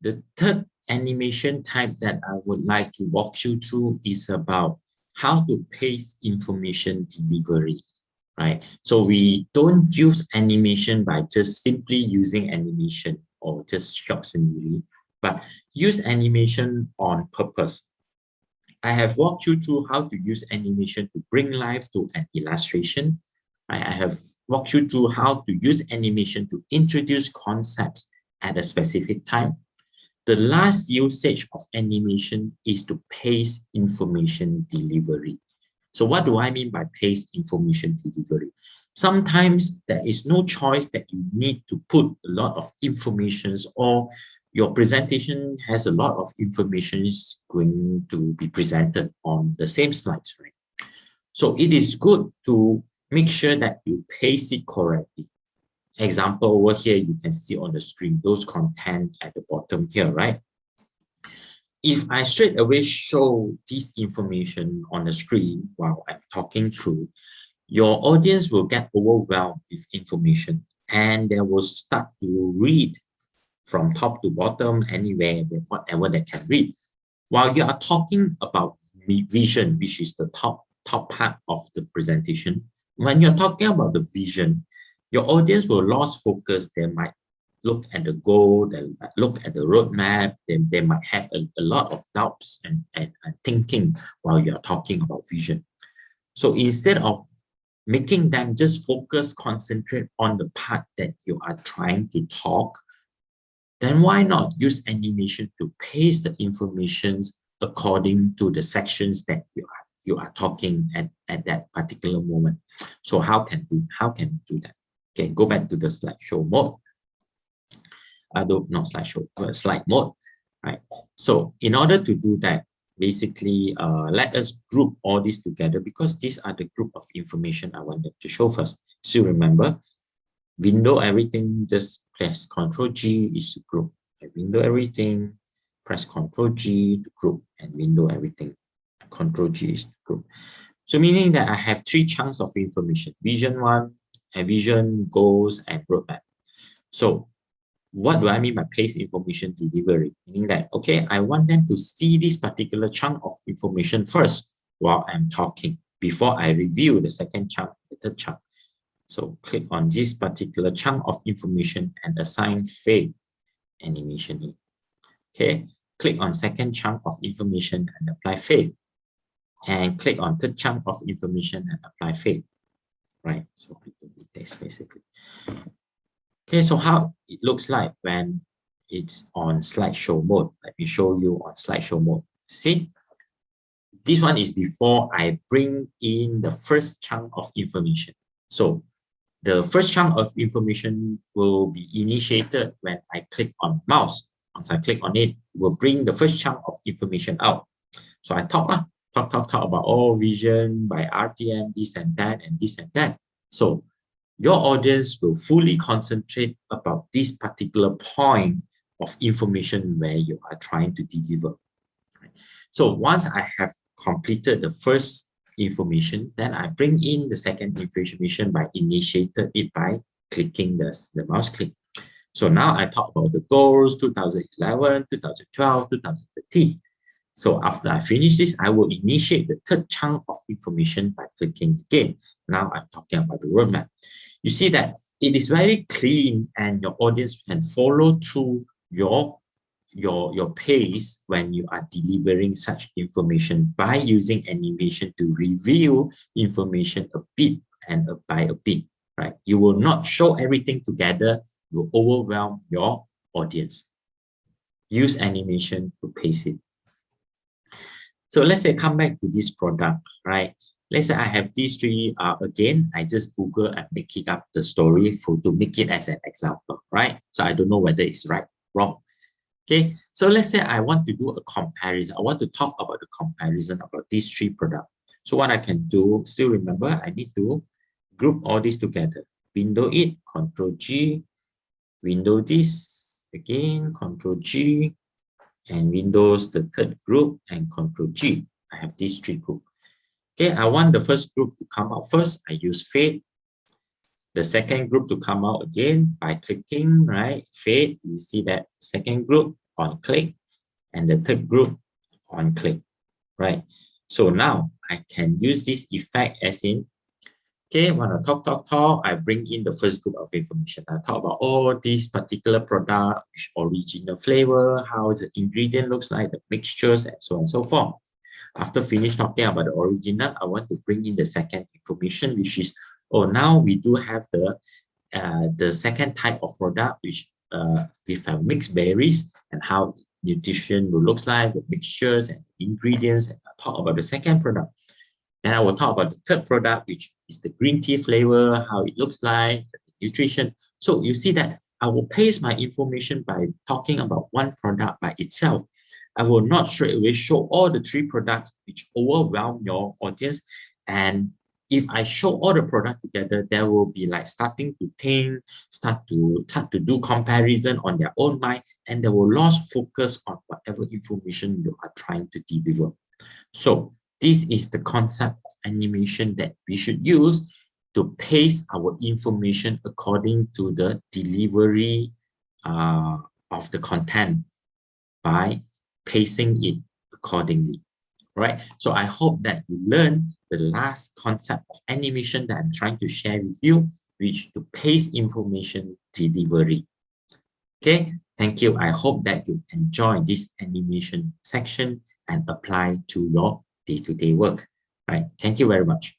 The third animation type that I would like to walk you through is about how to paste information delivery, right? So we don't use animation by just simply using animation or just short scenery, but use animation on purpose. I have walked you through how to use animation to bring life to an illustration. I have walked you through how to use animation to introduce concepts at a specific time. The last usage of animation is to paste information delivery. So what do I mean by paste information delivery? Sometimes there is no choice that you need to put a lot of information, or your presentation has a lot of information going to be presented on the same slides, right? So it is good to make sure that you paste it correctly. Example over here, you can see on the screen, those content at the bottom here, right? If I straight away show this information on the screen while I'm talking through, your audience will get overwhelmed with information and they will start to read from top to bottom anywhere, whatever they can read. While you are talking about vision, which is the top part of the presentation, when you're talking about the vision, your audience will lose focus. They might look at the goal, they might look at the roadmap, they might have a lot of doubts and thinking while you're talking about vision. So instead of making them just focus, concentrate on the part that you are trying to talk, then why not use animation to paste the information according to the sections that you are talking at that particular moment. So how can we do that? Okay, go back to the slideshow mode. Not slideshow, slide mode, right? So in order to do that, basically, let us group all this together because these are the group of information I wanted to show first. So remember, window everything, just press Ctrl G is to group. Okay, window everything, press Ctrl G to group, and window everything, Ctrl G is to group. So meaning that I have three chunks of information: vision one, and vision, goals, and roadmap. So what do I mean by paste information delivery? Meaning that, okay, I want them to see this particular chunk of information first while I'm talking before I review the second chunk, the third chunk. So click on this particular chunk of information and assign fade animation. Okay, click on second chunk of information and apply fade. And click on third chunk of information and apply fade. Right, so this basically. Okay, so how it looks like when it's on slideshow mode. Let me show you on slideshow mode. See, this one is before I bring in the first chunk of information. So the first chunk of information will be initiated when I click on mouse. Once I click on it, it will bring the first chunk of information out. So I talk about all vision by RTM, this and that, and this and that. So your audience will fully concentrate about this particular point of information where you are trying to deliver. So once I have completed the first information, then I bring in the second information by initiated it by clicking the mouse click. So now I talk about the goals 2011, 2012, 2013. So after I finish this, I will initiate the third chunk of information by clicking again. Now I'm talking about the roadmap. You see that it is very clean and your audience can follow through your pace when you are delivering such information by using animation to reveal information a bit and by a bit, right? You will not show everything together. You will overwhelm your audience. Use animation to pace it. So let's say come back to this product, right? Let's say I have these three, again, I just Google and making up the story to make it as an example, right? So I don't know whether it's right, wrong. Okay, so let's say I want to do a comparison. I want to talk about the comparison about these three products. So what I can do, still remember, I need to group all this together. Window it, Control G, window this, again, Control G, and Windows, the third group, and Control G. I have these three groups. Okay, I want the first group to come out first. I use fade. The second group to come out again by clicking, right? Fade. You see that second group on click, and the third group on click, right? So now I can use this effect as in, okay, when I talk, I bring in the first group of information. I talk about, oh, this particular product, which original flavor, how the ingredient looks like, the mixtures, and so on and so forth. After finish talking about the original, I want to bring in the second information, which is, oh, now we do have the second type of product, which with mixed berries and how nutrition will looks like, the mixtures and ingredients, and I'll talk about the second product. And I will talk about the third product, which is the green tea flavor, how it looks like, the nutrition. So you see that I will paste my information by talking about one product by itself. I will not straight away show all the three products which overwhelm your audience. And if I show all the products together, there will be like starting to think, start to do comparison on their own mind, and they will lose focus on whatever information you are trying to deliver. So this is the concept of animation that we should use to pace our information according to the delivery of the content by pacing it accordingly. Right? So I hope that you learn the last concept of animation that I'm trying to share with you, which to pace information delivery. Okay, thank you. I hope that you enjoy this animation section and apply to your day-to-day work. Right? Thank you very much.